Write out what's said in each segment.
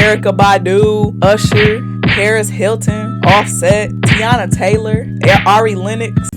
Erykah Badu, Usher, Paris Hilton, Offset, Tiana Taylor, Ari Lennox.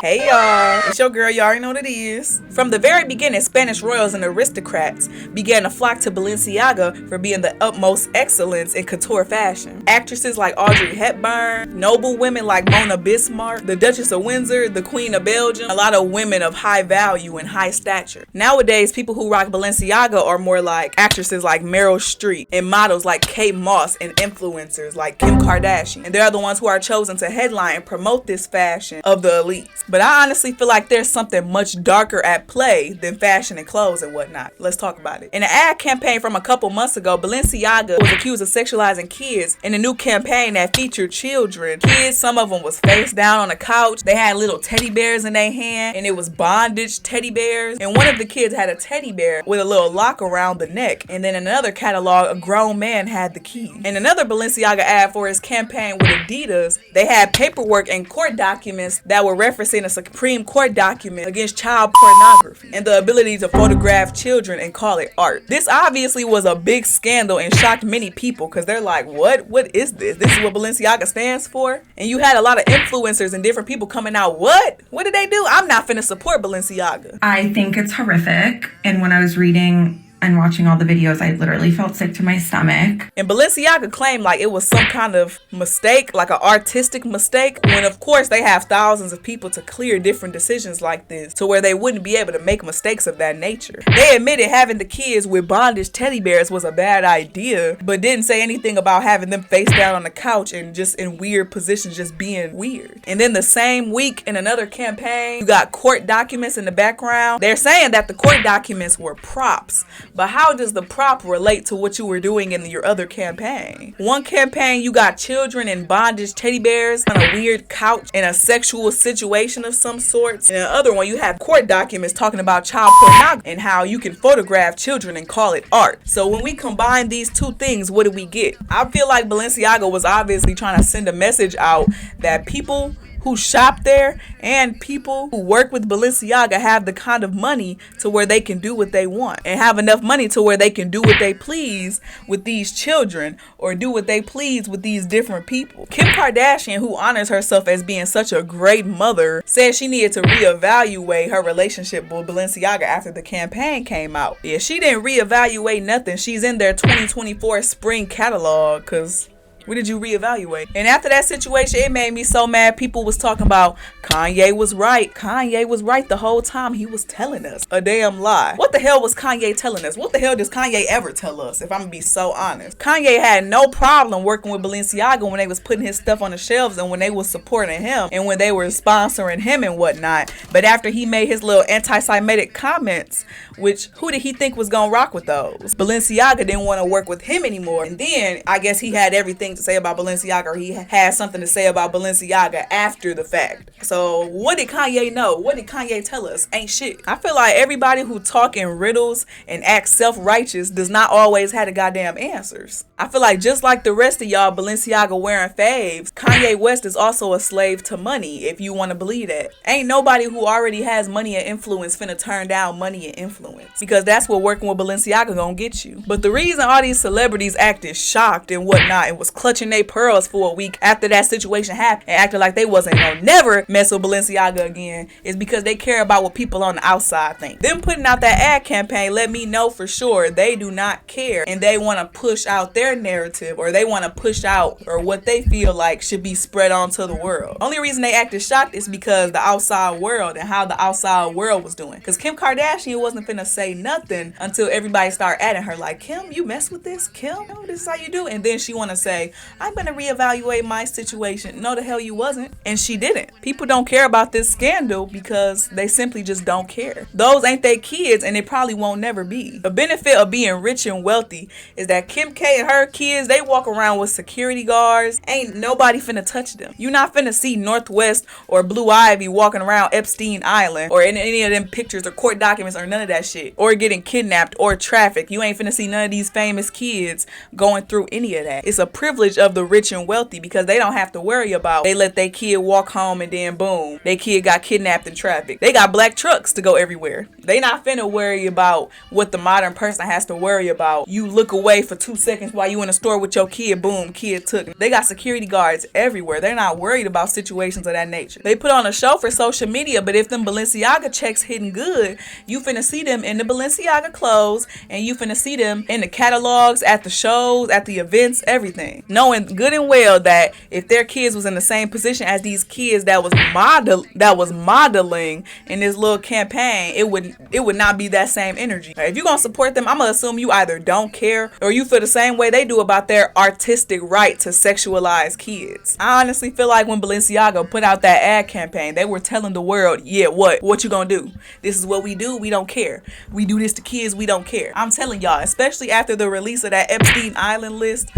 Hey y'all, it's your girl, you already know what it is. From the very beginning, Spanish royals and aristocrats began to flock to Balenciaga for being the utmost excellence in couture fashion. Actresses like Audrey Hepburn, noble women like Mona Bismarck, the Duchess of Windsor, the Queen of Belgium, a lot of women of high value and high stature. Nowadays, people who rock Balenciaga are more like actresses like Meryl Streep and models like Kate Moss and influencers like Kim Kardashian. And they're the ones who are chosen to headline and promote this fashion of the elites. But I honestly feel like there's something much darker at play than fashion and clothes and whatnot. Let's talk about it. In an ad campaign from a couple months ago, Balenciaga was accused of sexualizing kids in a new campaign that featured children. Kids, some of them was face down on a couch. They had little teddy bears in their hand, and it was bondage teddy bears. And one of the kids had a teddy bear with a little lock around the neck. And then in another catalog, a grown man had the key. In another Balenciaga ad for his campaign with Adidas, they had paperwork and court documents that were referencing a Supreme Court document against child pornography and the ability to photograph children and call it art. This obviously was a big scandal and shocked many people because they're like, what is this? This is what Balenciaga stands for? And you had a lot of influencers and different people coming out, what did they do? I'm not finna support Balenciaga. I think it's horrific. And when I was reading and watching all the videos, I literally felt sick to my stomach. And Balenciaga claimed like it was some kind of mistake, like an artistic mistake, when of course they have thousands of people to clear different decisions like this to where they wouldn't be able to make mistakes of that nature. They admitted having the kids with bondage teddy bears was a bad idea, but didn't say anything about having them face down on the couch and just in weird positions, just being weird. And then the same week in another campaign, you got court documents in the background. They're saying that the court documents were props. But how does the prop relate to what you were doing in your other campaign? One campaign, you got children in bondage teddy bears on a weird couch in a sexual situation of some sorts. And the other one, you have court documents talking about child pornography and how you can photograph children and call it art. So when we combine these two things, what do we get? I feel like Balenciaga was obviously trying to send a message out that people who shop there and people who work with Balenciaga have the kind of money to where they can do what they want and have enough money to where they can do what they please with these children or do what they please with these different people. Kim Kardashian, who honors herself as being such a great mother, said she needed to reevaluate her relationship with Balenciaga after the campaign came out. Yeah, she didn't reevaluate nothing. She's in their 2024 spring catalog because what did you reevaluate? And after that situation, it made me so mad. People was talking about Kanye was right. Kanye was right the whole time. He was telling us a damn lie. What the hell was Kanye telling us? What the hell does Kanye ever tell us, if I'm gonna be so honest? Kanye had no problem working with Balenciaga when they was putting his stuff on the shelves and when they was supporting him and when they were sponsoring him and whatnot. But after he made his little anti-Semitic comments, which who did he think was gonna rock with those? Balenciaga didn't want to work with him anymore. And then I guess he had everything to say about Balenciaga, or he had something to say about Balenciaga after the fact. So what did Kanye know? What did Kanye tell us? Ain't shit. I feel like everybody who talk in riddles and act self-righteous does not always have the goddamn answers. I feel like just like the rest of y'all Balenciaga wearing faves, Kanye West is also a slave to money, if you want to believe that. Ain't nobody who already has money and influence finna turn down money and influence, because that's what working with Balenciaga gonna get you. But the reason all these celebrities acted shocked and whatnot and was clutching their pearls for a week after that situation happened and acted like they wasn't gonna never mess with Balenciaga again is because they care about what people on the outside think. Them putting out that ad campaign let me know for sure they do not care, and they want to push out their narrative, or they want to push out or what they feel like should be spread onto the world. Only reason they acted shocked is because the outside world and how the outside world was doing. Because Kim Kardashian wasn't finna say nothing until everybody started adding her like, Kim, you mess with this? Kim, no, this is how you do. And then she want to say, I'm gonna reevaluate my situation. No, the hell you wasn't. And she didn't. People don't care about this scandal because they simply just don't care. Those ain't their kids, and they probably won't never be. The benefit of being rich and wealthy is that Kim K and her kids, they walk around with security guards. Ain't nobody finna touch them. You not finna see Northwest or Blue Ivy walking around Epstein Island or in any of them pictures or court documents or none of that shit, or getting kidnapped or trafficked. You ain't finna see none of these famous kids going through any of that. It's a privilege privilege of the rich and wealthy because they don't have to worry about they let their kid walk home and then boom, their kid got kidnapped in traffic. They got black trucks to go everywhere. They not finna worry about what the modern person has to worry about. You look away for 2 seconds while you in a store with your kid, boom, kid took. They got security guards everywhere. They're not worried about situations of that nature. They put on a show for social media, but if them Balenciaga checks hitting good, you finna see them in the Balenciaga clothes, and you finna see them in the catalogs, at the shows, at the events, everything. Knowing good and well that if their kids was in the same position as these kids that was modeling in this little campaign, it would not be that same energy. If you're gonna support them, I'm gonna assume you either don't care or you feel the same way they do about their artistic right to sexualize kids. I honestly feel like when Balenciaga put out that ad campaign, they were telling the world, yeah, what you gonna do? This is what we do, we don't care. We do this to kids, we don't care. I'm telling y'all, especially after the release of that Epstein Island list,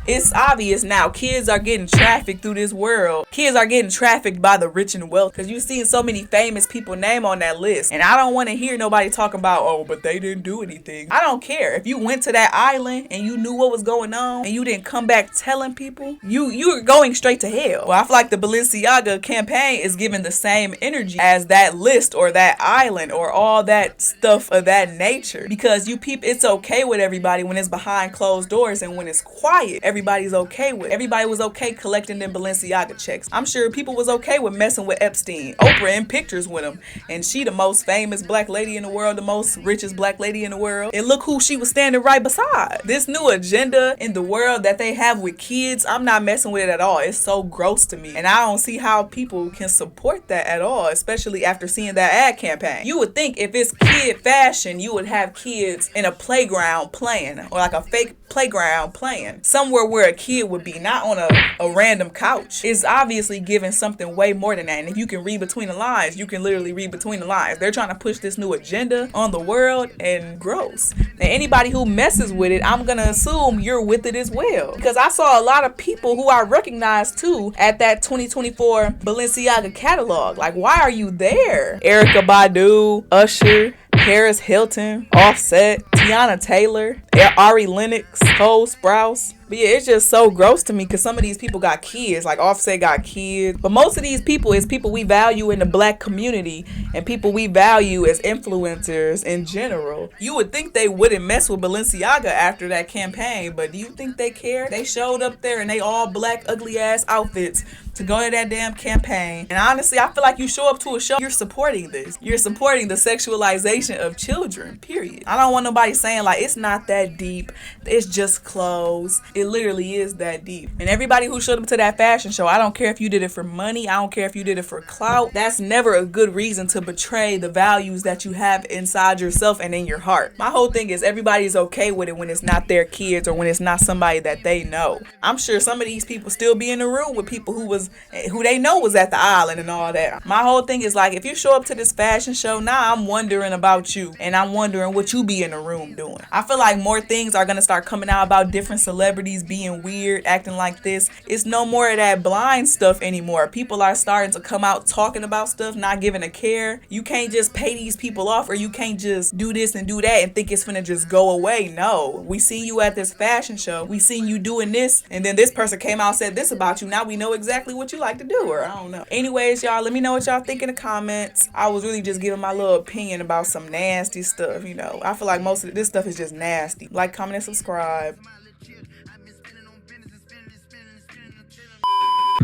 it's obvious now kids are getting trafficked through this world. Kids are getting trafficked by the rich and wealthy because you've seen so many famous people name on that list. And I don't want to hear nobody talk about, oh, but they didn't do anything. I don't care. If you went to that island and you knew what was going on and you didn't come back telling people, you're going straight to hell. Well, I feel like the Balenciaga campaign is giving the same energy as that list or that island or all that stuff of that nature. Because it's okay with everybody when it's behind closed doors, and when it's quiet, everybody's okay with. Everybody was okay collecting them Balenciaga checks. I'm sure people was okay with messing with Epstein. Oprah in pictures with him. And she the most famous black lady in the world, the most richest black lady in the world. And look who she was standing right beside. This new agenda in the world that they have with kids, I'm not messing with it at all. It's so gross to me. And I don't see how people can support that at all, especially after seeing that ad campaign. You would think if it's kid fashion, you would have kids in a playground playing, or like a fake playground playing. Somewhere where a kid would be, not on a random couch. It's obviously giving something way more than that. And if you can read between the lines, you can literally read between the lines. They're trying to push this new agenda on the world, and gross. And anybody who messes with it, I'm gonna assume you're with it as well. Because I saw a lot of people who I recognized too at that 2024 Balenciaga catalog. Like, why are you there? Erykah Badu, Usher, Paris Hilton, Offset, Tiana Taylor, Ari Lennox, Cole Sprouse. But yeah, it's just so gross to me because some of these people got kids, like Offset got kids. But most of these people is people we value in the black community and people we value as influencers in general. You would think they wouldn't mess with Balenciaga after that campaign, but do you think they care? They showed up there in they all black ugly ass outfits to go to that damn campaign. And honestly, I feel like you show up to a show, you're supporting this. You're supporting the sexualization of children, period. I don't want nobody saying like, it's not that deep. It's just clothes. It literally is that deep. And everybody who showed up to that fashion show, I don't care if you did it for money. I don't care if you did it for clout. That's never a good reason to betray the values that you have inside yourself and in your heart. My whole thing is everybody's okay with it when it's not their kids or when it's not somebody that they know. I'm sure some of these people still be in the room with people who they know was at the island and all that. My whole thing is like, if you show up to this fashion show, now I'm wondering about you and I'm wondering what you be in the room doing. I feel like more things are gonna start coming out about different celebrities being weird, acting like this. It's no more of that blind stuff anymore. People are starting to come out talking about stuff, not giving a care. You can't just pay these people off, or you can't just do this and do that and think it's gonna just go away. No, we seen you at this fashion show, we seen you doing this, and then this person came out and said this about you. Now we know exactly what you like to do, or I don't know. Anyways, y'all, let me know what y'all think in the comments. I was really just giving my little opinion about some nasty stuff, you know. I feel like most of this stuff is just nasty. Like, comment, and subscribe.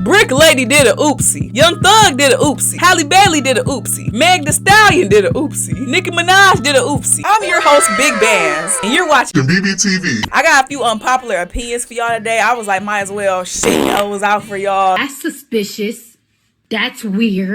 Brick Lady did a oopsie. Young Thug did a oopsie. Halle Bailey did a oopsie. Meg Thee Stallion did a oopsie. Nicki Minaj did a oopsie. I'm your host, Big Bands, and you're watching BBTV. I got a few unpopular opinions for y'all today. I was like, might as well shit those out for y'all. That's suspicious. That's weird.